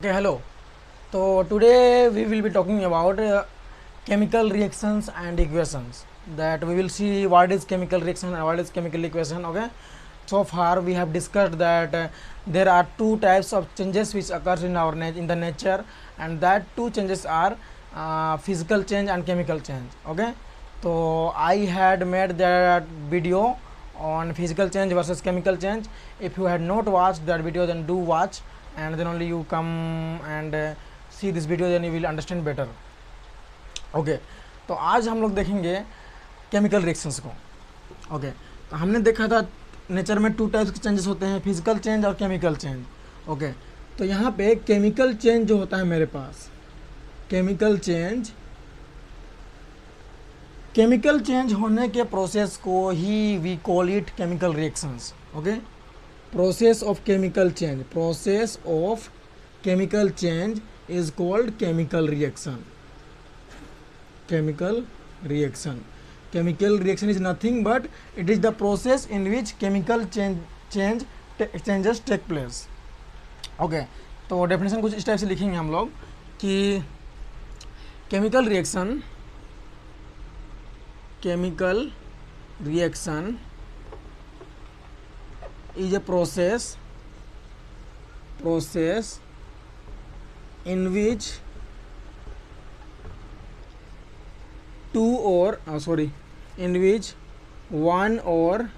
Okay, hello. So today we will be talking about chemical reactions and equations. That we will see what is chemical reaction and what is chemical equation. Okay. So far we have discussed that there are two types of changes which occurs in our in the nature, and that two changes are physical change and chemical change. Okay. So I had made that video on physical change versus chemical change. If you had not watched that video, then do watch, and then only you come and see this video, then you will understand better. Okay तो आज हम लोग देखेंगे chemical reactions को. Okay तो हमने देखा था नेचर में टू टाइप्स के चेंजेस होते हैं, फिजिकल चेंज और केमिकल चेंज. ओके तो यहाँ पे केमिकल चेंज जो होता है मेरे पास, केमिकल चेंज होने के प्रोसेस को ही we call it chemical reactions. Okay process of chemical change is called chemical reaction. Chemical reaction is nothing but it is the process in which chemical changes take place. Okay, तो definition कुछ इस type से लिखेंगे हम लोग कि chemical reaction is a process in which one or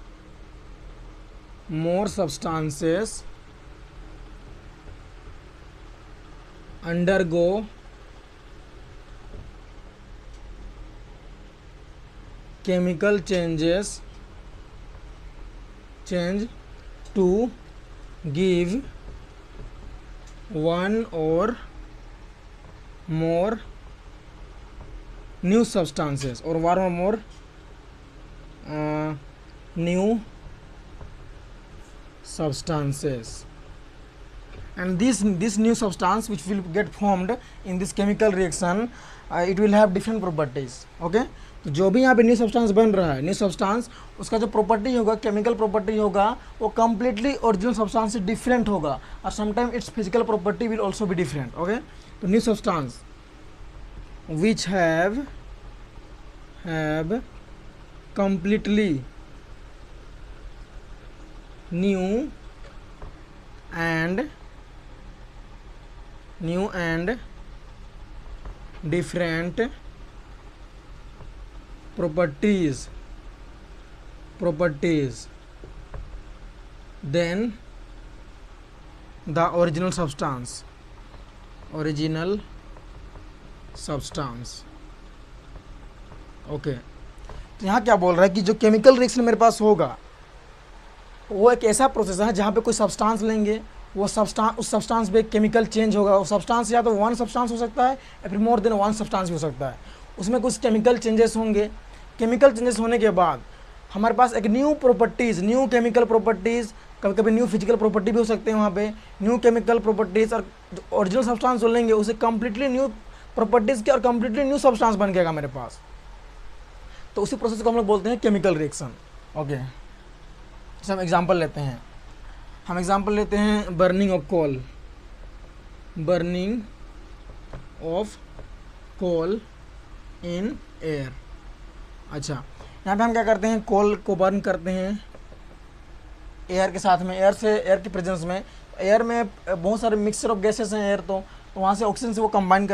more substances undergo chemical change to give one or more new substances or one or more new substances, and this new substance which will get formed in this chemical reaction, it will have different properties. Okay, तो जो भी यहाँ पे new substance बन रहा है, new substance उसका जो प्रॉपर्टी होगा, केमिकल प्रॉपर्टी होगा, वो कम्प्लीटली ओरिजिनल सब्सटेंस से डिफरेंट होगा, और sometime its physical property will also be different. Okay तो new substance which have completely new and different properties than the original substance. Okay तो यहाँ क्या बोल रहा है कि जो केमिकल रिएक्शन मेरे पास होगा वो एक ऐसा प्रोसेस है जहाँ पे कोई सब्सटेंस लेंगे, वो सब्सटेंस उस सब्सटेंस पे केमिकल चेंज होगा. वो सब्सटेंस या तो वन सब्सटेंस हो सकता है या फिर मोर देन वन सब्सटेंस भी हो सकता है. उसमें कुछ केमिकल चेंजेस होंगे. केमिकल चेंजेस होने के बाद हमारे पास एक न्यू केमिकल प्रॉपर्टीज़, कभी कभी न्यू फिजिकल प्रॉपर्टी भी हो सकते हैं. वहाँ पे न्यू केमिकल प्रॉपर्टीज़ और ओरिजिनल सब्सटेंस जो लेंगे उसे कम्प्लीटली न्यू प्रॉपर्टीज़ के और कम्प्लीटली न्यू सब्सटेंस बन गएगा मेरे पास. तो उसी प्रोसेस को हम लोग बोलते हैं केमिकल रिएक्शन. ओके जैसे हम एग्जांपल लेते हैं, burning of coal in air. अच्छा यहाँ पे हम क्या करते हैं, कोल को बर्न करते हैं एयर के साथ में, एयर के प्रेजेंस में. एयर में बहुत सारे मिक्सचर ऑफ गैसेस हैं एयर, तो वहाँ से ऑक्सीजन से वो कंबाइन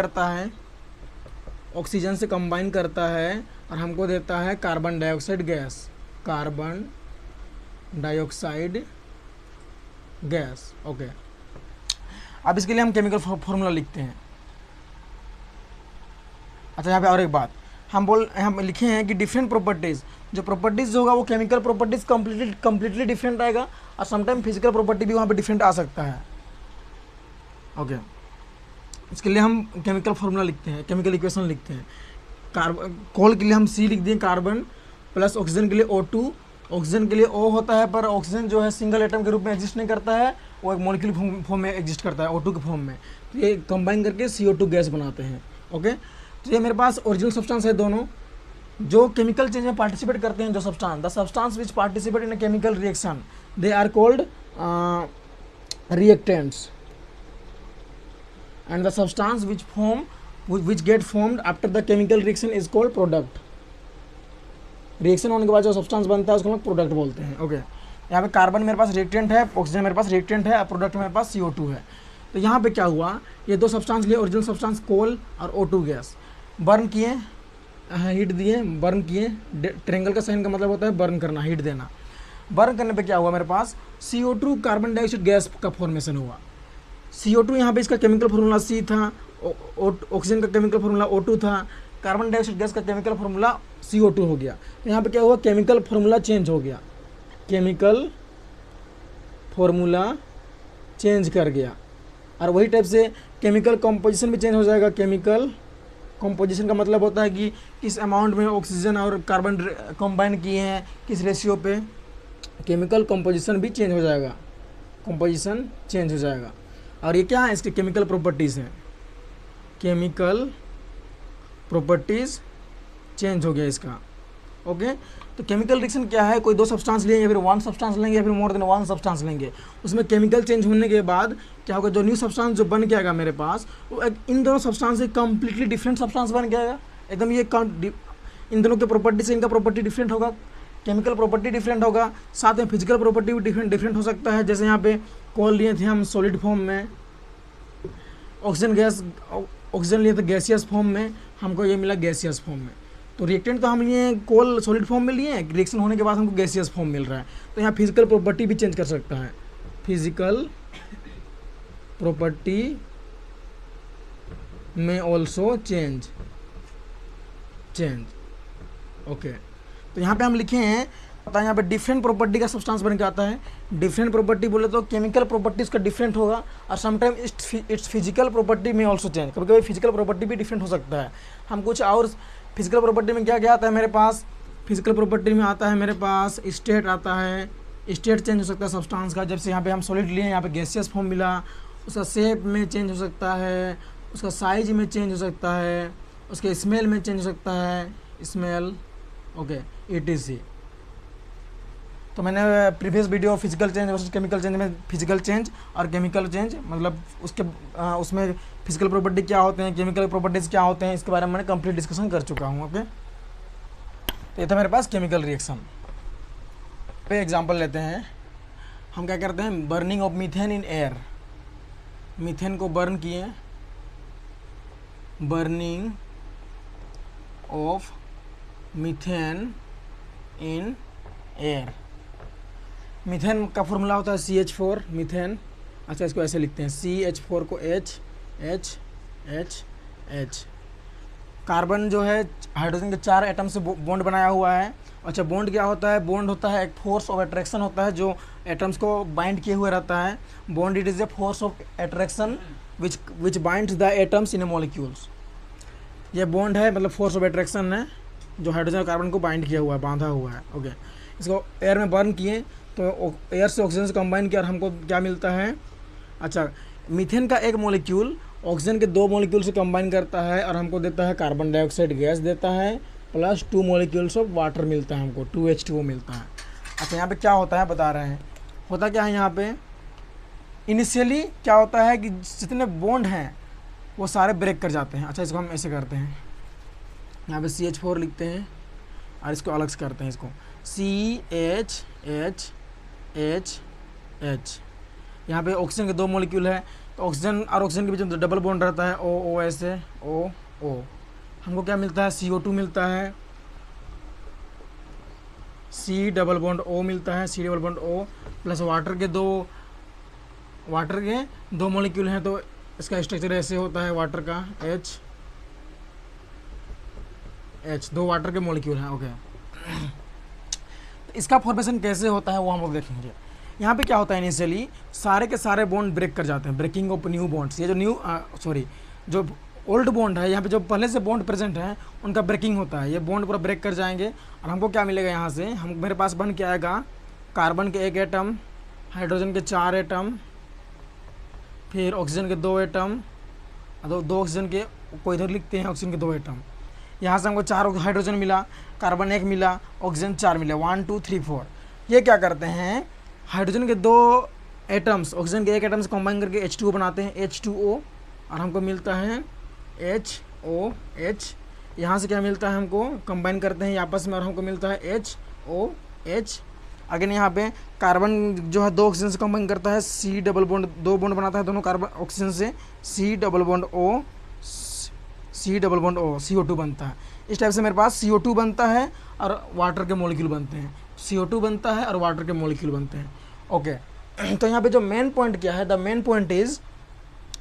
करता है, और हमको देता है कार्बन डाइऑक्साइड गैस. ओके अब इसके लिए हम केमिकल फॉर्मूला लिखते हैं. अच्छा यहाँ पे और एक बात हम लिखे हैं कि डिफरेंट प्रॉपर्टीज़, जो प्रॉपर्टीज़ होगा वो केमिकल प्रॉपर्टीज़ कम्प्लीटली डिफरेंट आएगा, और समटाइम फिजिकल प्रॉपर्टी भी वहाँ पे डिफरेंट आ सकता है. ओके इसके लिए हम केमिकल फार्मूला लिखते हैं, केमिकल इक्वेशन लिखते हैं. कोल के लिए हम C लिख दिए, कार्बन प्लस ऑक्सीजन के लिए O2. ऑक्सीजन के लिए O होता है, पर ऑक्सीजन जो है सिंगल एटम के रूप में एग्जिस्ट नहीं करता है, वो एक मॉलिक्यूल फॉर्म में एग्जिस्ट करता है, O2 के फॉर्म में. तो ये कंबाइन करके CO2 गैस बनाते हैं. ओके तो ये मेरे पास ओरिजिनल सब्सटेंस है दोनों. जो केमिकल चेंज में पार्टिसिपेट करते हैं, जो substance, the substance which participate in a chemical reaction, they are called reactants. and the substance which get formed after the chemical reaction is called product. Reaction होने के बाद जो सब्सटेंस बनता है उसको हम लोग प्रोडक्ट बोलते हैं. ओके, यहाँ पे कार्बन मेरे पास रिएक्टेंट है, ऑक्सीजन मेरे पास रिएक्टेंट है और प्रोडक्ट मेरे पास CO2 है. तो यहाँ पे क्या हुआ, ये दो सब्सटेंस लिए, ओरिजिनल सब्सटेंस कोल और O2 गैस, बर्न किए, हीट दिए, बर्न किए. ट्रायंगल का साइन का मतलब होता है बर्न करना, हीट देना. बर्न करने पे क्या हुआ, मेरे पास CO2 कार्बन डाइऑक्साइड गैस का फॉर्मेशन हुआ. CO2 यहाँ पे इसका केमिकल फार्मूला C था, ऑक्सीजन का केमिकल फार्मूला O2 था, कार्बन डाइऑक्साइड गैस का केमिकल फार्मूला CO2 हो गया. तो यहाँ पे क्या हुआ, केमिकल फार्मूला चेंज हो गया, केमिकल फार्मूला चेंज कर गया. और वही टाइप से केमिकल कंपोजिशन भी चेंज हो जाएगा. केमिकल कंपोजिशन का मतलब होता है कि किस अमाउंट में ऑक्सीजन और कार्बन कंबाइन किए हैं, किस रेशियो पे. केमिकल कंपोजिशन भी चेंज हो जाएगा, कंपोजिशन चेंज हो जाएगा. और ये क्या है, इसके केमिकल प्रॉपर्टीज़ हैं. केमिकल प्रॉपर्टीज़ चेंज हो गया इसका. ओके, तो केमिकल रिएक्शन क्या है, कोई दो सब्सटेंस लेंगे या फिर वन सब्सटेंस लेंगे या फिर मोर देन वन सब्सटेंस लेंगे, उसमें केमिकल चेंज होने के बाद क्या होगा, जो न्यू सब्सटेंस जो बन के आएगा मेरे पास, वो इन दोनों सब्सटेंस से कम्प्लीटली डिफरेंट सब्सटेंस बन के आएगा. एकदम ये इन दोनों के प्रॉपर्टी से इनका प्रॉपर्टी डिफरेंट होगा, केमिकल प्रॉपर्टी डिफरेंट होगा, साथ में फिजिकल प्रॉपर्टी भी डिफरेंट हो सकता है. जैसे यहाँ पे कोल लिए थे हम सॉलिड फॉर्म में, ऑक्सीजन लिए थे गैसियस फॉर्म में, हमको ये मिला गैसियस फॉर्म में. तो रिएक्टेंट तो हम लिए कोल सॉलिड फॉर्म में लिए हैं, रिएक्शन होने के बाद हमको गैसियस फॉर्म मिल रहा है. तो यहाँ फिजिकल प्रॉपर्टी भी चेंज कर सकता है, फिजिकल प्रॉपर्टी में ऑल्सो चेंज. ओके, तो यहाँ पे हम लिखे हैं, पता है यहाँ पे डिफरेंट प्रॉपर्टी का सब्सटेंस बन के आता है. डिफरेंट प्रॉपर्टी बोले तो केमिकल प्रॉपर्टी उसका डिफरेंट होगा, और समटाइम इट्स फिजिकल प्रॉपर्टी में ऑल्सो चेंज. कभी कभी फिजिकल प्रॉपर्टी भी डिफरेंट हो सकता है. हम कुछ और फिजिकल प्रॉपर्टी में क्या क्या आता है मेरे पास, फिजिकल प्रॉपर्टी में आता है मेरे पास स्टेट आता है. स्टेट चेंज हो सकता है सब्सटेंस का. जब से यहाँ पे हम सॉलिड लिए, यहाँ पे गैसियस फॉर्म मिला, उसका शेप में चेंज हो सकता है, उसका साइज में चेंज हो सकता है, उसके स्मेल में चेंज हो सकता है, स्मेल. Okay, ETC. तो मैंने previous video physical change versus chemical change में फिजिकल चेंज और केमिकल चेंज मतलब उसमें फिजिकल प्रॉपर्टी क्या होते हैं, केमिकल प्रॉपर्टीज़ क्या होते हैं, इसके बारे में मैंने कंप्लीट डिस्कशन कर चुका हूँ. ओके, तो ये था मेरे पास केमिकल रिएक्शन. पे एग्जांपल लेते हैं. हम क्या करते हैं, burning of methane in air. Methane को बर्न किए, burning of methane in air. Methane का फॉर्मूला होता है CH4 मीथेन. अच्छा, इसको ऐसे लिखते हैं, CH4 को H. कार्बन जो है हाइड्रोजन के 4 एटम से बॉन्ड बनाया हुआ है. अच्छा, बॉन्ड क्या होता है, बॉन्ड होता है एक फोर्स ऑफ अट्रैक्शन होता है जो एटम्स को बाइंड किए हुए रहता है. Bond it is a force of attraction which binds the atoms in A molecules. ये बॉन्ड है, मतलब फोर्स ऑफ अट्रैक्शन है जो हाइड्रोजन और कार्बन को बाइंड किया हुआ है, बांधा हुआ है. ओके, इसको एयर में बर्न किए तो एयर से ऑक्सीजन से कंबाइन किया और हमको क्या मिलता है. अच्छा, मीथेन का एक मॉलिक्यूल ऑक्सीजन के 2 मॉलिक्यूल से कंबाइन करता है और हमको देता है कार्बन डाइऑक्साइड गैस देता है, प्लस 2 मॉलिक्यूल्स ऑफ वाटर मिलता है, हमको 2H2O मिलता है. अच्छा, यहाँ पे क्या होता है बता रहे हैं. होता क्या है यहाँ पे, इनिशियली क्या होता है कि जितने बॉन्ड हैं वो सारे ब्रेक कर जाते हैं. अच्छा, इसको हम ऐसे करते हैं, यहाँ पे CH4 लिखते हैं और इसको अलग से करते हैं, इसको CH. यहाँ पे ऑक्सीजन के 2 मॉलिक्यूल है, तो ऑक्सीजन और ऑक्सीजन के बीच में डबल बॉन्ड रहता है, O ऐसे O. हमको क्या मिलता है, CO2 मिलता है, C डबल बॉन्ड O मिलता है, C double bond O plus water के 2 मॉलिक्यूल हैं, तो इसका स्ट्रक्चर ऐसे होता है, वाटर का H 2 वाटर के मॉलिक्यूल हैं. ओके, तो इसका फॉर्मेशन कैसे होता है वो हम लोग देखेंगे. यहाँ पे क्या होता है, इनिशियली सारे के सारे बॉन्ड ब्रेक कर जाते हैं, ब्रेकिंग ऑफ न्यू बॉन्ड्स. ये जो ओल्ड बॉन्ड है, यहाँ पे जो पहले से बॉन्ड प्रेजेंट है उनका ब्रेकिंग होता है. ये बॉन्ड पूरा ब्रेक कर जाएंगे और हमको क्या मिलेगा, यहाँ से मेरे पास बन के आएगा कार्बन के 1 एटम, हाइड्रोजन के 4 एटम, फिर ऑक्सीजन के 2 एटम, 2 ऑक्सीजन के, कोई इधर लिखते हैं ऑक्सीजन के 2 एटम. यहाँ से हमको 4 हाइड्रोजन मिला, कार्बन 1 मिला, ऑक्सीजन 4 मिला, 1 2 3 4. ये क्या करते हैं, हाइड्रोजन के 2 एटम्स ऑक्सीजन के 1 एटम से कंबाइन करके H2O बनाते हैं, H2O और हमको मिलता है HOH। यहाँ से क्या मिलता है हमको, कंबाइन करते हैं आपस में और हमको मिलता है HOH। अगेन यहाँ पे कार्बन जो है 2 ऑक्सीजन से कंबाइन करता है, C डबल बॉन्ड 2 बॉन्ड बनाता है दोनों कार्बन ऑक्सीजन से, C double bond O CO2 बनता है। इस टाइप से मेरे पास CO2 बनता है और वाटर के मॉलिक्यूल बनते हैं, CO2 बनता है और वाटर के मॉलिक्यूल बनते हैं। ओके तो यहाँ पे जो मेन पॉइंट क्या है, द मेन पॉइंट इज,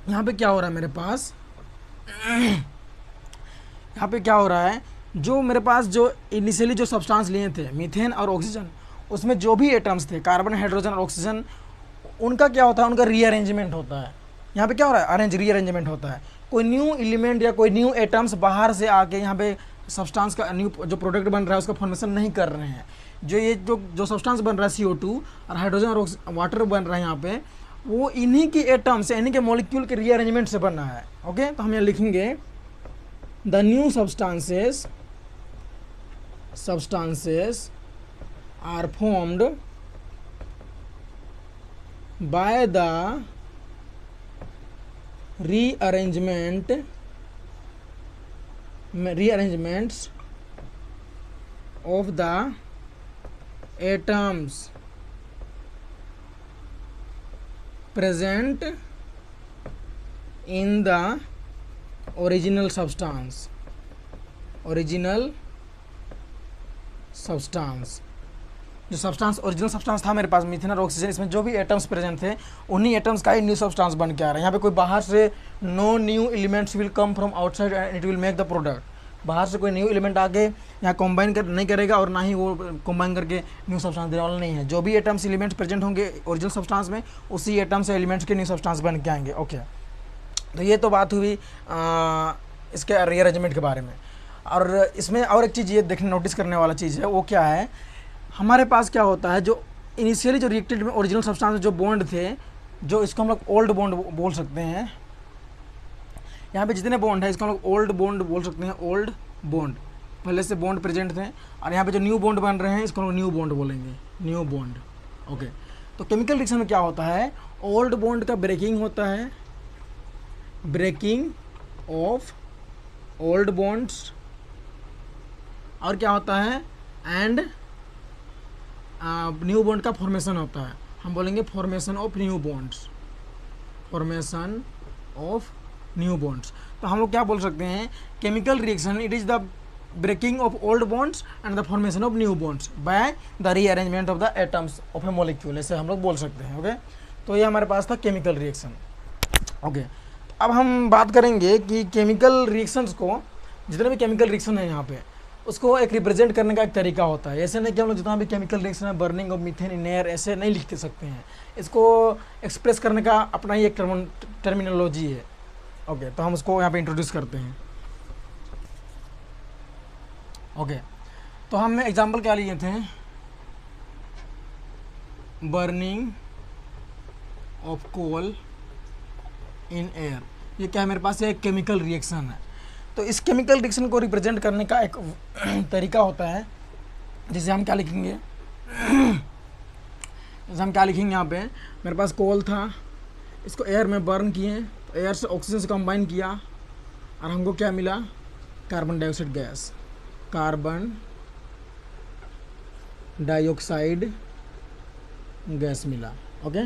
यहाँ पे क्या हो रहा है मेरे पास, यहाँ पे क्या हो रहा है, जो मेरे पास जो इनिशियली जो सब्सटेंस लिए थे मीथेन और ऑक्सीजन, उसमें जो भी एटम्स थे कार्बन, हाइड्रोजन और ऑक्सीजन, उनका क्या होता है, उनका रीअरेंजमेंट होता है। यहाँ पे क्या हो रहा है, रीअरेंजमेंट होता है। कोई न्यू एलिमेंट या कोई न्यू एटम्स बाहर से आके यहाँ पे सब्सटेंस का न्यू जो प्रोडक्ट बन रहा है उसका फॉर्मेशन नहीं कर रहे हैं। जो ये जो सब्सटेंस बन रहा है CO2 और हाइड्रोजन और वाटर बन रहा है यहाँ पे, वो इन्हीं की एटम्स, इन्हीं के मॉलिक्यूल के रीअरेंजमेंट से बना है। ओके तो हम यहाँ लिखेंगे the new substances are formed by the rearrangements of the atoms present in the original substance। जो सब्सटेंस ओरिजिनल सब्सटेंस था मेरे पास मीथेन और ऑक्सीजन, इसमें जो भी एटम्स प्रेजेंट थे उन्हीं एटम्स का ही न्यू सब्सटेंस बन के आ रहा है। यहाँ पे कोई बाहर से no new elements will come from outside and it will make the product. बाहर से कोई न्यू एलिमेंट आके यहाँ कंबाइन नहीं करेगा और ना ही वो कंबाइन करके न्यू सब्सटेंस देने वाला नहीं है। जो भी एटम्स एलिमेंट्स प्रेजेंट होंगे ओरिजिनल सब्सटेंस में, उसी एटम्स एलिमेंट्स के न्यू सब्सटेंस बन के आएंगे। ओके तो ये तो बात हुई इसके रीअरेंजमेंट के बारे में। और इसमें और एक चीज़ ये देखने नोटिस करने वाला चीज़ है, वो क्या है, हमारे पास क्या होता है, जो इनिशियली जो रिएक्टेड में ओरिजिनल सब्सटेंस जो बॉन्ड थे, जो इसको हम लोग ओल्ड बॉन्ड बोल सकते हैं। यहाँ पे जितने बॉन्ड है इसको हम लोग ओल्ड बॉन्ड बोल सकते हैं। ओल्ड बॉन्ड पहले से बॉन्ड प्रेजेंट थे, और यहाँ पे जो न्यू बॉन्ड बन रहे हैं इसको हम लोग न्यू बॉन्ड बोलेंगे, न्यू बॉन्ड। ओके तो केमिकल रिएक्शन में क्या होता है, ओल्ड बॉन्ड का ब्रेकिंग होता है, ब्रेकिंग ऑफ ओल्ड बॉन्ड्स, और क्या होता है, एंड न्यू बॉन्ड का फॉर्मेशन होता है। हम बोलेंगे formation of new bonds, formation of new bonds. तो हम लोग क्या बोल सकते हैं, chemical reaction it is the breaking of old bonds and the formation of new bonds by the rearrangement of the atoms of a molecule, ऐसे हम लोग बोल सकते हैं। ओके तो ये हमारे पास था केमिकल रिएक्शन। ओके अब हम बात करेंगे कि केमिकल रिएक्शंस को, जितने भी केमिकल रिएक्शन है यहाँ पे, उसको एक रिप्रेजेंट करने का एक तरीका होता है। ऐसे नहीं कि हम लोग जितना भी केमिकल रिएक्शन है, burning of methane in air, ऐसे नहीं लिख सकते हैं। इसको एक्सप्रेस करने का अपना ही एक टर्मिनोलॉजी है। ओके तो हम उसको यहाँ पे इंट्रोड्यूस करते हैं। ओके तो हमने एग्जांपल क्या लिए थे, burning of coal in air, ये क्या है मेरे पास, एक केमिकल रिएक्शन है। तो इस केमिकल रिएक्शन को रिप्रेजेंट करने का एक तरीका होता है, जिसे हम क्या लिखेंगे, जैसे हम क्या लिखेंगे, यहाँ पे मेरे पास कोल था, इसको एयर में बर्न किए, तो एयर से ऑक्सीजन से कंबाइन किया और हमको क्या मिला, carbon dioxide gas, carbon dioxide gas मिला। ओके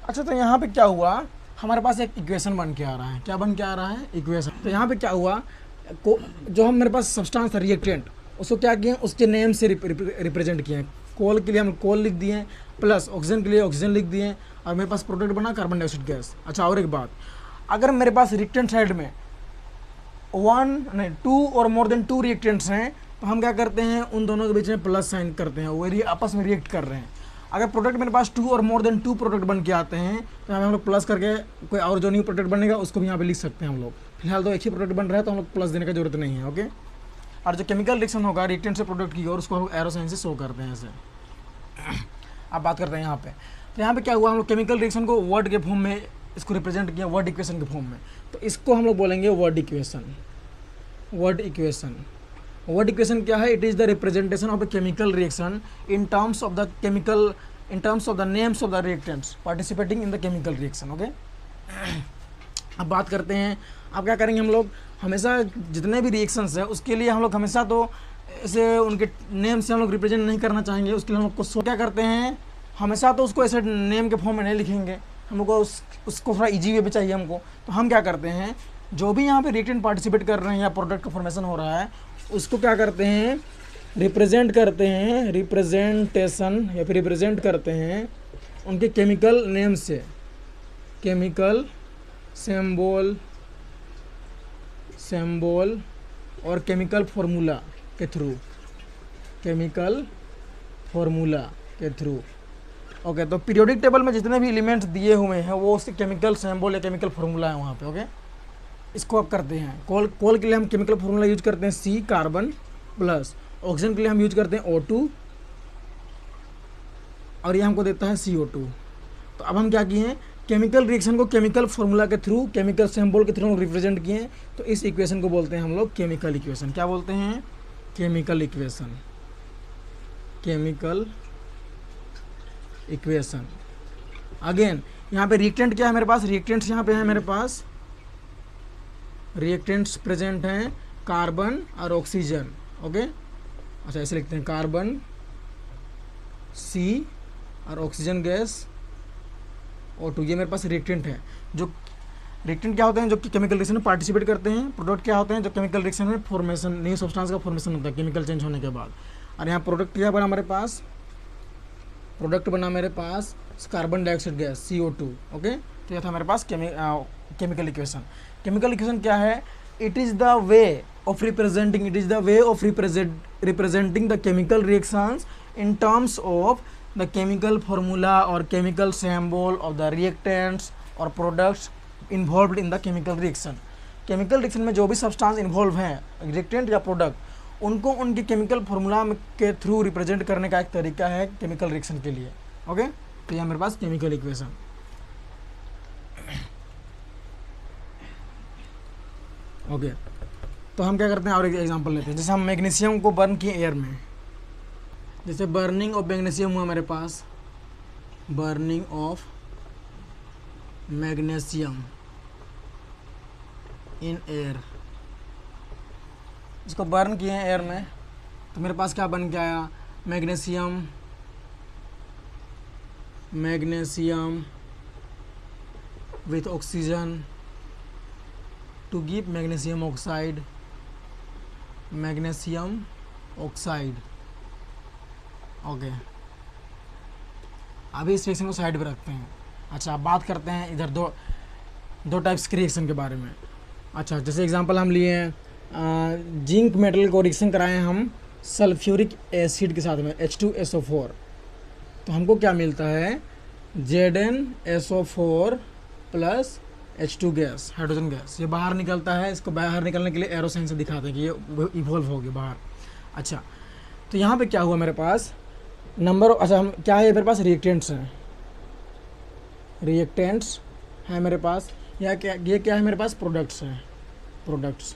अच्छा तो यहाँ पे क्या हुआ, हमारे पास एक इक्वेशन बन के आ रहा है। क्या बन के आ रहा है, इक्वेशन। तो यहाँ पे क्या हुआ, जो हम मेरे पास सब्सटेंस था रिएक्टेंट, उसको क्या किए, उसके नेम से रिप्रेजेंट किए। कोल के लिए हम कोल लिख दिए, प्लस ऑक्सीजन के लिए ऑक्सीजन लिख दिए, और मेरे पास प्रोडक्ट बना कार्बन डाइऑक्साइड गैस। अच्छा और एक बात, अगर मेरे पास रिएक्टेंट साइड में 2 और मोर देन 2 रिएक्टेंट्स हैं, तो हम क्या करते हैं, उन दोनों के बीच में प्लस साइन करते हैं, वो आपस में रिएक्ट कर रहे हैं। अगर प्रोडक्ट मेरे पास 2 और मोर देन 2 प्रोडक्ट बन के आते हैं, तो हम लोग प्लस करके कोई और जो न्यू प्रोडक्ट बनेगा उसको भी यहाँ पे लिख सकते हैं हम लोग। फिलहाल तो एक ही प्रोडक्ट बन रहा है तो हम लोग प्लस देने की जरूरत नहीं है। ओके और जो केमिकल रिएक्शन होगा रिएक्टेंट से प्रोडक्ट की और उसको हम लोग एरो साइन से शो करते हैं ऐसे। अब बात करते हैं यहाँ पे, तो यहाँ पे क्या हुआ, हम लोग केमिकल रिएक्शन को वर्ड के फॉर्म में इसको रिप्रेजेंट किया, वर्ड इक्वेशन के फॉर्म में। तो इसको हम लोग बोलेंगे word equation. Word equation, word equation क्या है, it is the representation of the chemical reaction in terms of the chemical, in terms of the names of the reactants participating in the chemical reaction. Okay अब बात करते हैं, अब क्या करेंगे हम लोग, हमेशा जितने भी रिएक्शंस हैं उसके लिए हम लोग हमेशा तो ऐसे उनके नेम से हम लोग रिप्रेजेंट नहीं करना चाहेंगे, उसके लिए हम लोग को क्या करते हैं, हमेशा तो उसको ऐसे नेम के फॉर्म में नहीं लिखेंगे, हम लोग को उसको थोड़ा ईजी वे पे चाहिए हमको। तो हम क्या करते हैं, जो भी यहाँ पे रिएक्टेंट पार्टिसिपेट कर रहे हैं या प्रोडक्ट का फॉर्मेशन हो रहा है उसको क्या करते हैं, रिप्रेजेंट करते हैं, रिप्रेजेंटेशन या फिर रिप्रेजेंट करते हैं उनके केमिकल नेम से, केमिकल सिंबल और केमिकल फार्मूला के थ्रू, केमिकल फार्मूला के थ्रू। ओके, तो पीरियोडिक टेबल में जितने भी एलिमेंट्स दिए हुए हैं वो उसके केमिकल सिंबल या केमिकल फार्मूला है वहाँ पे। ओके, इसको अब करते हैं, कोल के लिए हम केमिकल फार्मूला यूज करते हैं C कार्बन प्लस, ऑक्सीजन के लिए हम यूज करते हैं O2 और ये हमको देता है CO2। तो अब हम क्या किए हैं, केमिकल रिएक्शन को केमिकल फार्मूला के थ्रू, केमिकल सिंबल के थ्रू रिप्रेजेंट किए, तो इस इक्वेशन को बोलते हैं हम लोग केमिकल इक्वेशन। क्या बोलते हैं, chemical equation, chemical equation. Again यहाँ पे रिएक्टेंट क्या है मेरे पास, रिएक्टेंट्स यहाँ पे है मेरे पास, रिएक्टेंट्स प्रेजेंट हैं कार्बन और ऑक्सीजन। ओके, अच्छा ऐसे लिखते हैं, कार्बन C और ऑक्सीजन गैस O2, ये मेरे पास रिएक्टेंट है। जो रिएक्टेंट क्या होते हैं, जो कि केमिकल रिएक्शन में पार्टिसिपेट करते हैं। प्रोडक्ट क्या होते हैं, जो केमिकल रिएक्शन में फॉर्मेशन, न्यू सब्सटेंस का फॉर्मेशन होता है केमिकल चेंज होने के बाद। और यहाँ प्रोडक्ट क्या बना मेरे पास, प्रोडक्ट बना मेरे पास carbon dioxide gas CO2। Okay, तो यह था मेरे पास केमिकल इक्वेशन। केमिकल इक्वेशन क्या है, it is the way of representing, it is the way of representing the chemical reactions in terms of the chemical formula or chemical symbol of the reactants or products involved in the chemical reaction। Chemical reaction में जो भी substance involve हैं, reactant या product, उनको उनके chemical formula के through represent करने का एक तरीका है केमिकल रिएक्शन के लिए। ओके, तो यह मेरे पास केमिकल इक्वेशन। ओके, तो हम क्या करते हैं और एक एग्जांपल लेते हैं, जैसे हम मैग्नीशियम को बर्न किए एयर में, जैसे बर्निंग ऑफ मैग्नीशियम हुआ मेरे पास, burning of magnesium in air, इसको बर्न किए हैं एयर में, तो मेरे पास क्या बन के आया, magnesium with oxygen to give magnesium oxide, magnesium oxide. Okay, अभी इस रिएक्शन को साइड पे रखते हैं। अच्छा, अब बात करते हैं इधर दो टाइप्स के रिएक्शन के बारे में। अच्छा, जैसे एग्जांपल हम लिए हैं, जिंक मेटल को रिएक्शन कराए हैं हम सल्फ्यूरिक एसिड के साथ में H2SO4, तो हमको क्या मिलता है, ZnSO4 plus H2 gas, hydrogen gas, ये बाहर निकलता है। इसको बाहर निकलने के लिए एरो साइन से दिखाते हैं कि ये इवॉल्व होगी बाहर। अच्छा, तो यहाँ पे क्या हुआ मेरे पास, नंबर, अच्छा हम क्या है मेरे पास, रिएक्टेंट्स हैं, रिएक्टेंट्स है मेरे पास, या क्या, ये क्या है मेरे पास, प्रोडक्ट्स हैं, प्रोडक्ट्स।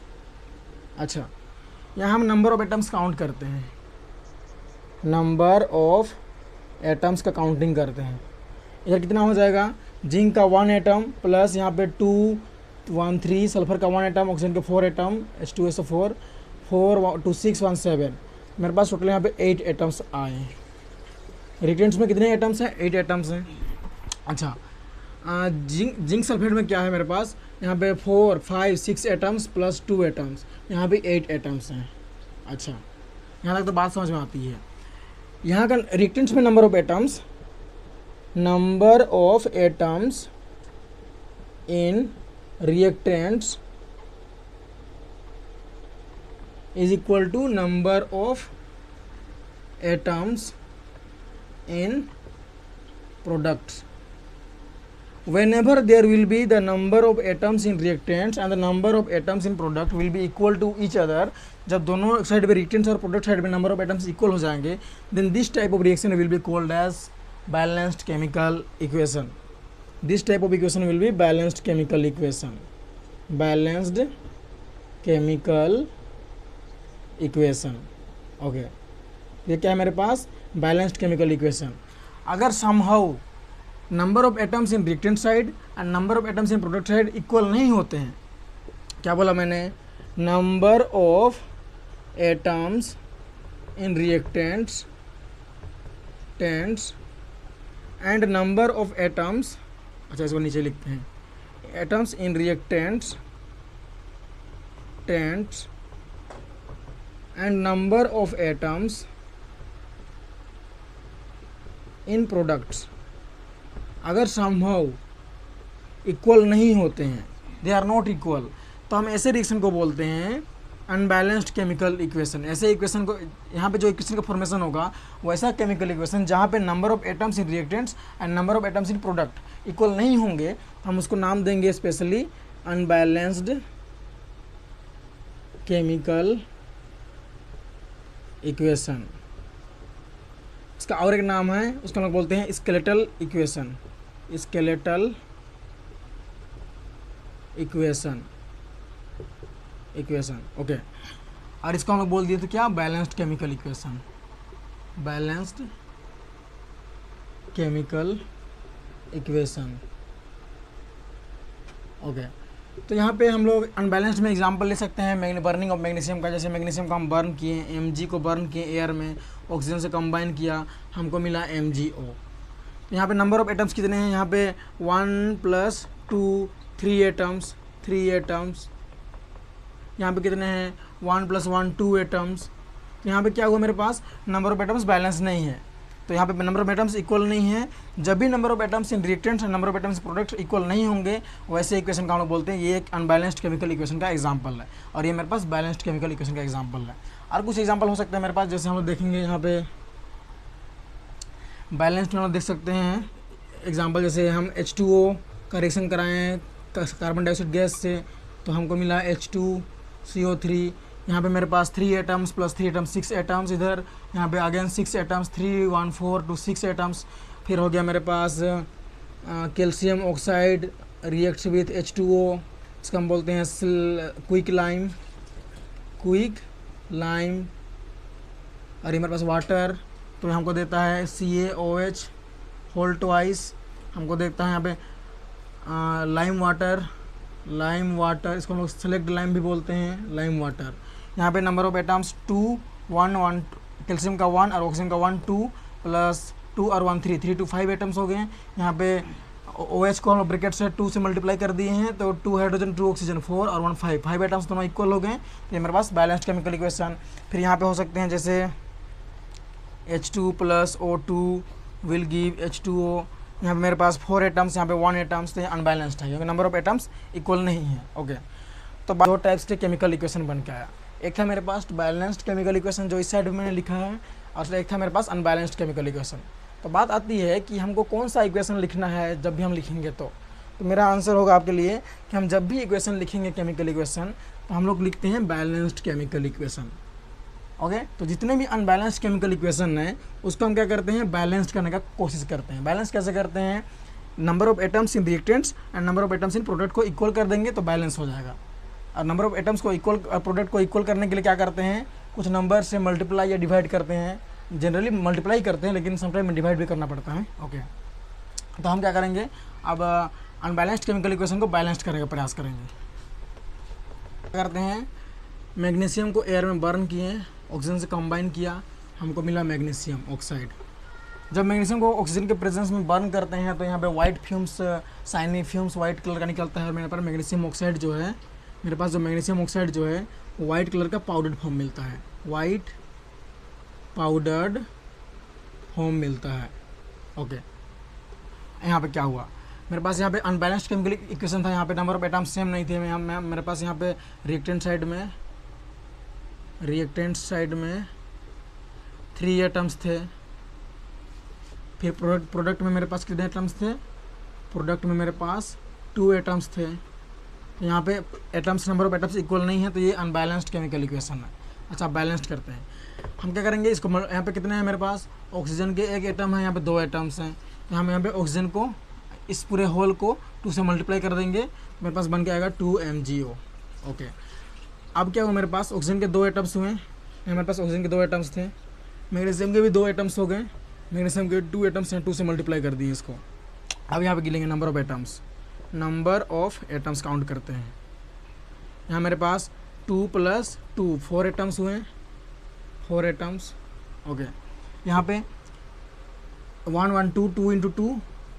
अच्छा, यहाँ हम नंबर ऑफ एटम्स काउंट करते हैं, नंबर ऑफ एटम्स का काउंटिंग करते हैं। इधर कितना हो जाएगा, जिंक का 1 एटम प्लस यहाँ पे 2 1 3, सल्फर का 1 एटम, ऑक्सीजन के 4 एटम, H2SO4 4 2 6 1 7, मेरे पास टोटल यहाँ पे 8 एटम्स आए। रिएक्टेंट्स में कितने एटम्स हैं, 8 एटम्स हैं। अच्छा, जिंक सल्फेट में क्या है मेरे पास, यहाँ पे 4 5 6 एटम्स प्लस 2 एटम्स, यहाँ पे 8 एटम्स हैं। अच्छा, यहाँ तक तो बात समझ में आती है। यहाँ का रिएक्टेंट्स में number of atoms in reactants is equal to number of atoms in products. Whenever there will be the number of atoms in reactants and the number of atoms in product will be equal to each other, जब दोनों side पे reactants और product side पे number of atoms equal हो जाएंगे, then this type of reaction will be called as balanced chemical equation. This type of equation will be balanced chemical equation. Balanced chemical equation. Okay, ये क्या है मेरे पास, balanced chemical equation. अगर somehow number of atoms in reactant side and number of atoms in product side equal नहीं होते हैं। क्या बोला मैंने? Number of atoms in reactants and number of atoms, अच्छा इसको नीचे लिखते हैं, atoms in reactants and number of atoms in products अगर संभव इक्वल नहीं होते हैं, दे आर नॉट इक्वल, तो हम ऐसे रिएक्शन को बोलते हैं अनबैलेंस्ड केमिकल इक्वेशन। ऐसे इक्वेशन को, यहाँ पे जो इक्वेशन का फॉर्मेशन होगा वो ऐसा केमिकल इक्वेशन जहाँ पे number of atoms in reactants and number of atoms in product equal नहीं होंगे, हम उसको नाम देंगे स्पेशली अनबैलेंस्ड केमिकल इक्वेशन। इसका और एक नाम है, उसको हम लोग बोलते हैं skeletal equation. Skeletal equation okay. और इसको हम लोग बोल दिए तो क्या? Balanced chemical equation. Balanced chemical equation okay. तो यहाँ पे हम लोग अनबैलेंस्ड में एग्जांपल ले सकते हैं बर्निंग ऑफ मैग्नीशियम का। जैसे मैग्नीशियम को हम बर्न किए, Mg को बर्न किए एयर में, ऑक्सीजन से कंबाइन किया, हमको मिला MgO। यहाँ पे नंबर ऑफ एटम्स कितने हैं? यहाँ पे 1 + 2 3 एटम्स। यहाँ पे कितने हैं? 1 + 1 2 एटम्स। तो यहाँ पे क्या हुआ, मेरे पास नंबर ऑफ एटम्स बैलेंस नहीं है, तो यहाँ पे नंबर ऑफ एटम्स इक्वल नहीं है। जब भी number of atoms in reactants and number of atoms products equal नहीं होंगे, वैसे इक्वेशन का हम लोग बोलते हैं ये एक अनबैलेंस्ड केमिकल इक्वेशन का एग्जांपल है, और ये मेरे पास बैलेंस्ड केमिकल इक्वेशन का एग्जांपल है। और कुछ एग्जांपल हो सकता है मेरे पास, जैसे हम लोग देखेंगे यहाँ पे बैलेंस्ड में हम लोग देख सकते हैं एग्जांपल, जैसे हम H2O का रिएक्शन कराएँ कार्बन डाइऑक्साइड गैस से, तो हमको मिला H2CO3। यहाँ पे मेरे पास 3 एटम्स + 3 एटम्स 6 एटम्स, इधर यहाँ पे अगेन 6 एटम्स 3 1 4 2 6 एटम्स। फिर हो गया मेरे पास calcium oxide reacts with H2O, इसका हम बोलते हैं क्विक लाइम। और ये मेरे पास वाटर, तो हमको देता है CaOH होल ट्वाइस, हमको देता है यहाँ पे लाइम वाटर, इसको हम लोग सेलेक्ट लाइम भी बोलते हैं, लाइम वाटर। यहाँ पे नंबर ऑफ एटम्स 2 1 1, कैल्शियम का 1 और ऑक्सीजन का 1 2 + 2 और 1 3 3 to 5 एटम्स हो गए। यहाँ पे OH को हम लोग ब्रैकेट से 2 से मल्टीप्लाई कर दिए हैं, तो 2 हाइड्रोजन 2 ऑक्सीजन 4 और 1 5 एटम्स दोनों इक्वल हो गए। तो ये मेरे पास बैलेंस्ड केमिकल इक्वेशन। फिर यहाँ पे हो सकते हैं जैसे H2 + O2 will give H2O। यहाँ पे मेरे पास 4 एटम्स, यहाँ पे 1 एटम्स, तो ये अनबैलेंस्ड है क्योंकि नंबर ऑफ एटम्स इक्वल नहीं है ओके। तो दो टाइप्स के केमिकल इक्वेशन बन के आया, एक था मेरे पास बैलेंस्ड केमिकल इक्वेशन जो इस साइड में मैंने लिखा है, और एक था मेरे पास अनबैलेंस्ड केमिकल इक्वेशन। तो बात आती है कि हमको कौन सा इक्वेशन लिखना है जब भी हम लिखेंगे, तो मेरा आंसर होगा आपके लिए कि हम जब भी इक्वेशन लिखेंगे केमिकल इक्वेशन, तो हम लोग लिखते हैं बैलेंस्ड केमिकल इक्वेशन ओके। तो जितने भी अनबैलेंस्ड केमिकल इक्वेशन है उसको हम क्या करते हैं, बैलेंस्ड करने का कोशिश करते हैं। बैलेंस कैसे करते हैं? Number of atoms in reactants and number of atoms in product को इक्वल कर देंगे तो बैलेंस हो जाएगा। और नंबर ऑफ एटम्स को इक्वल, प्रोडक्ट को इक्वल करने के लिए क्या करते हैं, कुछ नंबर से मल्टीप्लाई या डिवाइड करते हैं। जनरली मल्टीप्लाई करते हैं, लेकिन समटाइम डिवाइड भी करना पड़ता है ओके। तो हम क्या करेंगे, अब अनबैलेंस्ड केमिकल इक्वेशन को बैलेंस्ड करने का प्रयास करेंगे। क्या करते हैं, मैग्नीशियम को एयर में बर्न किए, ऑक्सीजन से कंबाइन किया, हमको मिला मैग्नीशियम ऑक्साइड। जब मैग्नीशियम को ऑक्सीजन के प्रेजेंस में बर्न करते हैं तो यहाँ पे white fumes, shiny fumes white colour का निकलता है, और मेरे पास मैग्नीशियम ऑक्साइड जो है, मेरे पास जो मैग्नीशियम ऑक्साइड जो है वो वाइट कलर का पाउडर्ड फॉर्म मिलता है, वाइट पाउडर्ड फॉर्म मिलता है ओके। यहाँ पे क्या हुआ, मेरे पास यहाँ पे अनबैलेंस्ड केमिकल इक्वेशन था, यहाँ पे नंबर ऑफ एटम्स सेम नहीं थे। मेरे पास यहाँ पे रिएक्टेंट साइड में 3 एटम्स थे। फिर प्रोडक्ट में मेरे पास कितने एटम्स थे, प्रोडक्ट में मेरे पास 2 एटम्स थे। तो यहाँ पे atoms, number of atoms equal नहीं है, तो ये अनबैलेंस्ड केमिकल इक्वेशन है। अच्छा, बैलेंस्ड करते हैं हम, क्या करेंगे इसको, यहाँ पे कितने हैं मेरे पास, ऑक्सीजन के 1 एटम है, यहाँ पे 2 एटम्स हैं, तो हम यहाँ पे ऑक्सीजन को, इस पूरे होल को 2 से मल्टीप्लाई कर देंगे, मेरे पास बन के आएगा 2 MgO ओके। अब क्या हुआ, मेरे पास ऑक्सीजन के 2 एटम्स हुए, मेरे पास ऑक्सीजन के 2 एटम्स थे, मैग्नीशियम के भी 2 एटम्स हो गए, मैग्नीशियम के 2 एटम्स हैं, 2 से मल्टीप्लाई कर दिए इसको अब यहाँ पे गिनेंगे number of atoms, number of atoms count करते हैं। यहाँ मेरे पास 2 + 2 4 एटम्स हुए, 4 एटम्स। ओके, यहाँ पे 1 1 2 2 × 2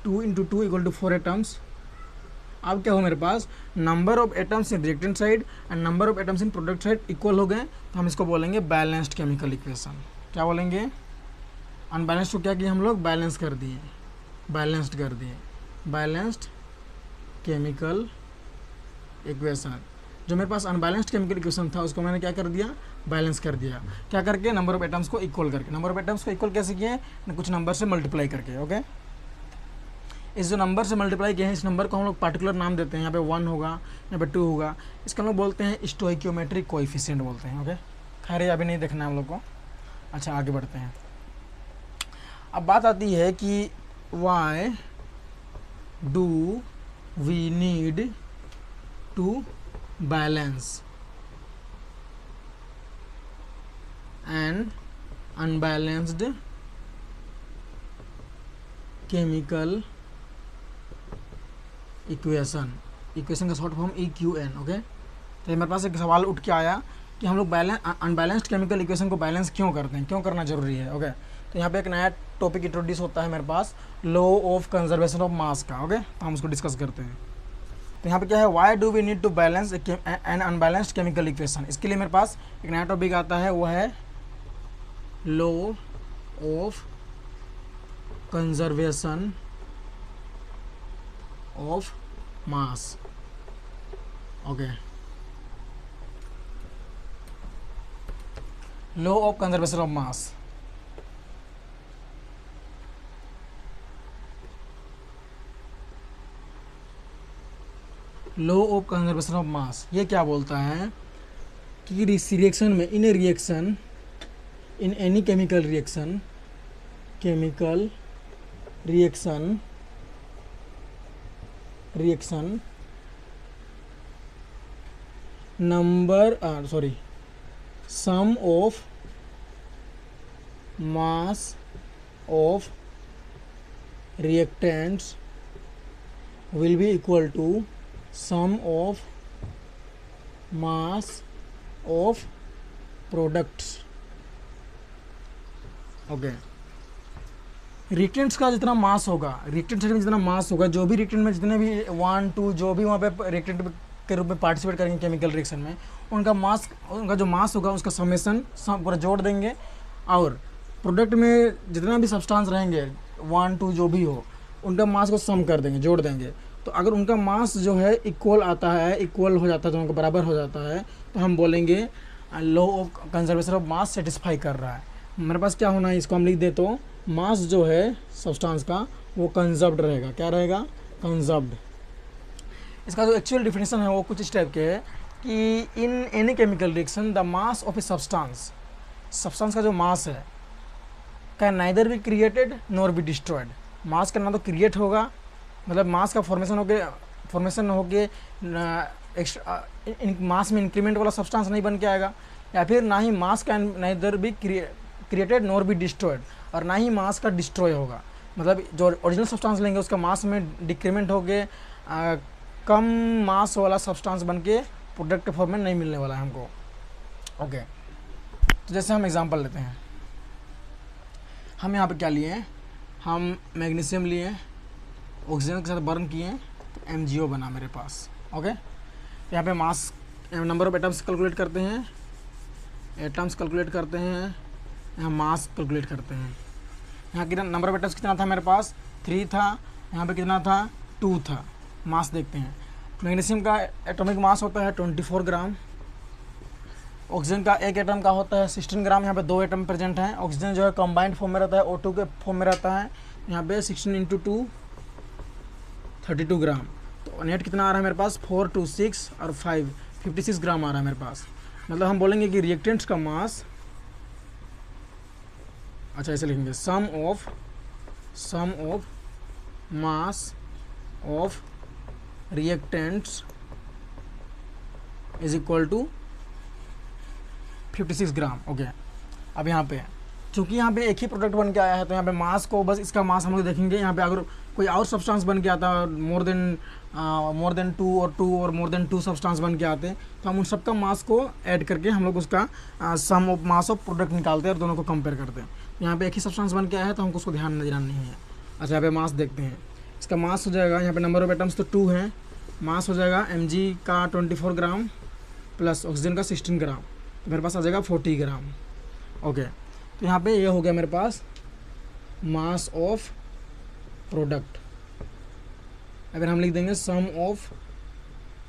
2 × 2 = 4 एटम्स। अब क्या हो मेरे पास, number of atoms in reactant side and number of atoms in product side equal हो गए, तो हम इसको बोलेंगे बैलेंस्ड केमिकल इक्वेशन। क्या बोलेंगे, अनबैलेंस्ड को क्या किया हम लोग, बैलेंस कर दिए, बैलेंस्ड कर दिए, बैलेंस्ड केमिकल इक्वेशन। जो मेरे पास अनबैलेंस्ड केमिकल इक्वेशन था उसको मैंने क्या कर दिया, बैलेंस कर दिया। क्या करके, नंबर ऑफ एटम्स को इक्वल करके। नंबर ऑफ एटम्स को इक्वल कैसे किए, कुछ नंबर से मल्टीप्लाई करके। ओके, इस जो नंबर से मल्टीप्लाई किए हैं इस नंबर को हम लोग पार्टिकुलर नाम देते हैं। यहाँ पे 1 होगा, यहाँ पे 2 होगा, इसका हम लोग बोलते हैं स्टोइकियोमेट्रिक कोएफिशिएंट बोलते हैं। ओके, खैर ये अभी नहीं देखना है हम लोग को। अच्छा, आगे बढ़ते हैं। अब बात आती है कि why do we need to balance an unbalanced chemical equation. Equation का शॉर्ट फॉर्म EQN। ओके, तो मेरे पास एक सवाल उठ के आया कि हम लोग अनबैलेंस्ड केमिकल इक्वेशन को बैलेंस क्यों करते हैं, क्यों करना जरूरी है। ओके, तो यहाँ पे एक नया टॉपिक इंट्रोड्यूस होता है मेरे पास, law of conservation of mass का। ओके, तो हम उसको डिस्कस करते हैं। तो यहाँ पे क्या है, why do we need to balance an unbalanced chemical equation. इसके लिए मेरे पास एक नया टॉपिक आता है, वो है law of conservation of mass. Okay, law of conservation of mass. Law of conservation of mass ये क्या बोलता है कि रिएक्शन में, in a reaction, in any chemical reaction, chemical reaction number sum of mass of reactants will be equal to sum of mass of products। Okay, reactants का जितना मास होगा, reactant में जितना मास होगा, जो भी रिएक्टेंट में जितने भी 1 2 जो भी वहाँ पे रिएक्टेंट के रूप में पार्टिसिपेट करेंगे केमिकल रिएक्शन में, उनका मास, उनका जो मास होगा उसका समेसन पूरा जोड़ देंगे, और प्रोडक्ट में जितना भी सब्सटेंस रहेंगे 1 2 जो भी हो, उनका मास को सम कर देंगे, जोड़ देंगे। तो अगर उनका मास जो है इक्वल आता है, इक्वल हो जाता है, तो उनका बराबर हो जाता है, तो हम बोलेंगे law of conservation of mass satisfy कर रहा है। मेरे पास क्या होना है, इसको हम लिख दे तो मास जो है सब्सटेंस का वो कंजर्व्ड रहेगा। क्या रहेगा, कंजर्व्ड। इसका जो एक्चुअल डिफिनेशन है वो कुछ इस टाइप के है कि in any chemical reaction the mass of a substance का जो मास है can neither be created nor be destroyed. Mass का ना तो क्रिएट होगा, मतलब मास का फॉर्मेशन होके मास में इंक्रीमेंट वाला सब्सटेंस नहीं बन के आएगा, या फिर ना ही mass can neither be created nor be destroyed, और ना ही मास का डिस्ट्रॉय होगा। मतलब जो ओरिजिनल सब्सटेंस लेंगे उसका मास में डिक्रीमेंट होके कम मास वाला सब्सटेंस बन के प्रोडक्ट के फॉर्म में नहीं मिलने वाला है हमको। ओके, तो जैसे हम एग्जांपल लेते हैं, हम यहाँ पे क्या लिए हैं, हम मैग्नीशियम लिए, ऑक्सीजन के साथ बर्न किए, तो MgO बना मेरे पास। ओके, यहाँ पे मास, नंबर ऑफ एटम्स कैलकुलेट करते हैं, एटम्स कैलकुलेट करते हैं, यहाँ मास कैलकुलेट करते हैं। यहाँ कितना नंबर ऑफ एटम्स कितना था मेरे पास, 3 था, यहाँ पे कितना था, 2 था। मास देखते हैं, मैग्नीशियम का एटॉमिक मास होता है 24 ग्राम, ऑक्सीजन का एक एटम का होता है 16 ग्राम। यहाँ पे 2 एटम प्रेजेंट हैं। ऑक्सीजन जो है कंबाइंड फॉर्म में रहता है, O2 के फॉर्म में रहता है। यहाँ पे 16 × 2 32 ग्राम। तो नेट कितना आ रहा है मेरे पास, 4 2 6 और 5 56 ग्राम आ रहा है मेरे पास। मतलब हम बोलेंगे कि रिएक्टेंट्स का मास, अच्छा ऐसे लिखेंगे, sum of mass of reactants is equal to 56 gram. Okay, अब यहाँ पे चूँकि यहाँ पे एक ही प्रोडक्ट बन के आया है, तो यहाँ पे मास को बस इसका मास हम लोग देखेंगे। यहाँ पे अगर कोई और सब्सटेंस बन के आता है, मोर देन टू और मोर देन टू सब्सटेंस बन के आते हैं, तो हम उन सबका मास को ऐड करके हम लोग उसका सम ऑफ मास ऑफ प्रोडक्ट निकालते हैं और दोनों को कंपेयर करते हैं। यहाँ पे एक ही सब्सटेंस बन के आया है तो हमको उसको ध्यान नजर नहीं है। अच्छा, यहाँ पे मास देखते हैं। इसका मास हो जाएगा, यहाँ पे नंबर ऑफ एटम्स तो 2 है, मास हो जाएगा Mg का 24 ग्राम प्लस ऑक्सीजन का 16 ग्राम, तो मेरे पास आ जाएगा 40 ग्राम। ओके, तो यहाँ पे ये हो गया मेरे पास मास ऑफ प्रोडक्ट। अगर हम लिख देंगे sum of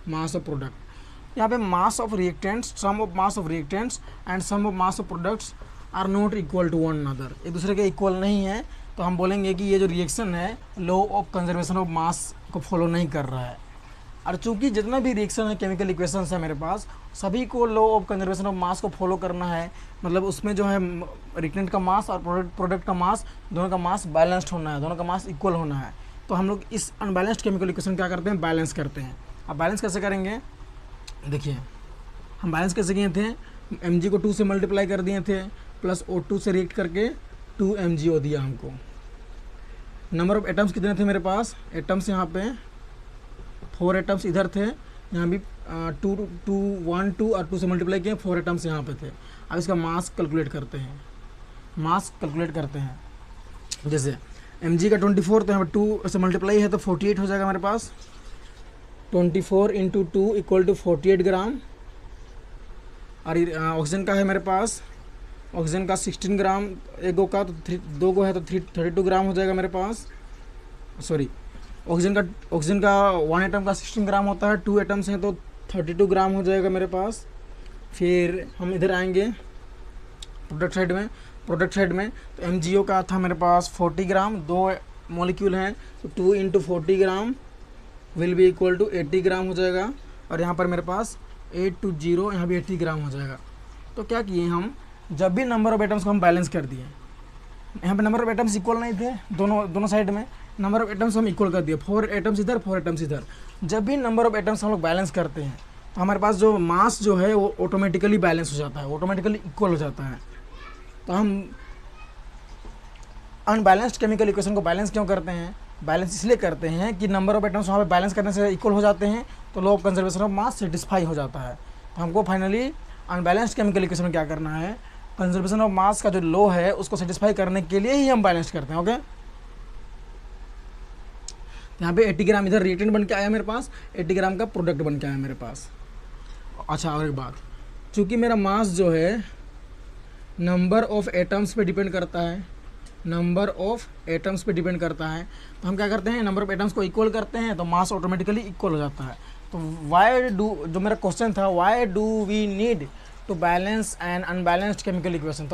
mass of product, यहाँ पे mass of reactants, sum of mass of reactants and sum of mass of products are not equal to one another, एक दूसरे के इक्वल नहीं है। तो हम बोलेंगे कि ये जो रिएक्शन है लॉ ऑफ कंजर्वेशन ऑफ मास को फॉलो नहीं कर रहा है। और चूंकि जितना भी रिएक्शन है, केमिकल इक्वेशंस है मेरे पास, सभी को लॉ ऑफ कंजर्वेशन ऑफ मास को फॉलो करना है। मतलब उसमें जो है रिएक्टेंट का मास और प्रोडक्ट का मास, दोनों का मास बैलेंस्ड होना है, दोनों का मास इक्वल होना है। तो हम लोग इस अनबैलेंस्ड केमिकल इक्वेशन क्या करते हैं, बैलेंस करते हैं। अब बैलेंस कैसे करेंगे, देखिए हम बैलेंस कैसे किए थे, Mg को 2 से मल्टीप्लाई कर दिए थे, प्लस O2 से रिएक्ट करके 2 MgO दिया हमको। नंबर ऑफ एटम्स कितने थे मेरे पास, एटम्स यहाँ पे 4 एटम्स इधर थे, यहाँ भी 1 2 और 2 से मल्टीप्लाई किए, 4 एटम्स यहाँ पे थे। अब इसका मास कैलकुलेट करते हैं, मास कैलकुलेट करते हैं। जैसे Mg का 24, तो यहाँ पे 2 से मल्टीप्लाई है तो 48 हो जाएगा मेरे पास। 24 इंटू 2 इक्वल टू 48 ग्राम। और ऑक्सीजन का है मेरे पास, ऑक्सीजन का 16 ग्राम, एक गो का तो 2 गो है तो 32 ग्राम हो जाएगा मेरे पास। सॉरी, ऑक्सीजन का 1 एटम का 16 ग्राम होता है, 2 एटम्स हैं तो 32 ग्राम हो जाएगा मेरे पास। फिर हम इधर आएंगे प्रोडक्ट साइड में तो MgO का था मेरे पास 40 ग्राम, 2 मॉलिक्यूल हैं तो 2 into 40 gram will be equal to 80 gram हो जाएगा। और यहाँ पर मेरे पास 820, यहाँ भी 80 ग्राम हो जाएगा। तो क्या किए हम, जब भी नंबर ऑफ एटम्स को हम बैलेंस कर दिए, यहाँ पे नंबर ऑफ एटम्स इक्वल नहीं थे, दोनों साइड में नंबर ऑफ एटम्स हम इक्वल कर दिए, 4 एटम्स इधर 4 एटम्स इधर। जब भी नंबर ऑफ एटम्स हम लोग बैलेंस करते हैं तो हमारे पास जो मास जो है वो ऑटोमेटिकली बैलेंस हो जाता है, ऑटोमेटिकली इक्वल हो जाता है। तो हम अनबैलेंस्ड केमिकल इक्वेशन को बैलेंस क्यों करते हैं, बैलेंस इसलिए करते हैं कि नंबर ऑफ एटम्स वहाँ पे बैलेंस करने से इक्वल हो जाते हैं, तो law of conservation of mass satisfy हो जाता है। तो हमको फाइनली अनबैलेंस्ड केमिकल इक्वेशन में क्या करना है, कंजर्वेशन ऑफ मास का जो लॉ है उसको सेटिस्फाई करने के लिए ही हम बैलेंस करते हैं। ओके, यहाँ पे 80 ग्राम इधर रिएक्टेंट बन के आया मेरे पास, 80 ग्राम का प्रोडक्ट बन के आया मेरे पास। अच्छा, और एक बात, चूँकि मेरा मास जो है नंबर ऑफ एटम्स पे डिपेंड करता है, नंबर ऑफ एटम्स पे डिपेंड करता है, तो हम क्या करते हैं, नंबर ऑफ एटम्स को इक्वल करते हैं तो मास ऑटोमेटिकली इक्वल हो जाता है। तो जो मेरा क्वेश्चन था, why do we need to balance an unbalanced chemical equation,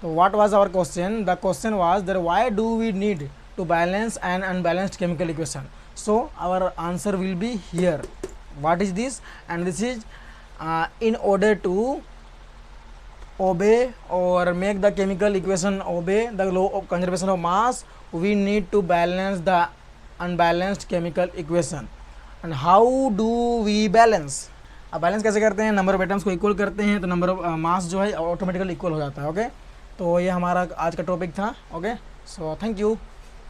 तो what was our question, the question was that why do we need to balance an unbalanced chemical equation. So our answer will be here, what is this, and this is in order to obey or make the chemical equation obey the law of conservation of mass, we need to balance the unbalanced chemical equation. And how do we balance? अब balance कैसे करते हैं, number of atoms को equal करते हैं तो number of mass जो है ऑटोमेटिकली इक्वल हो जाता है। ओके, तो ये हमारा आज का टॉपिक था। Okay, so thank you.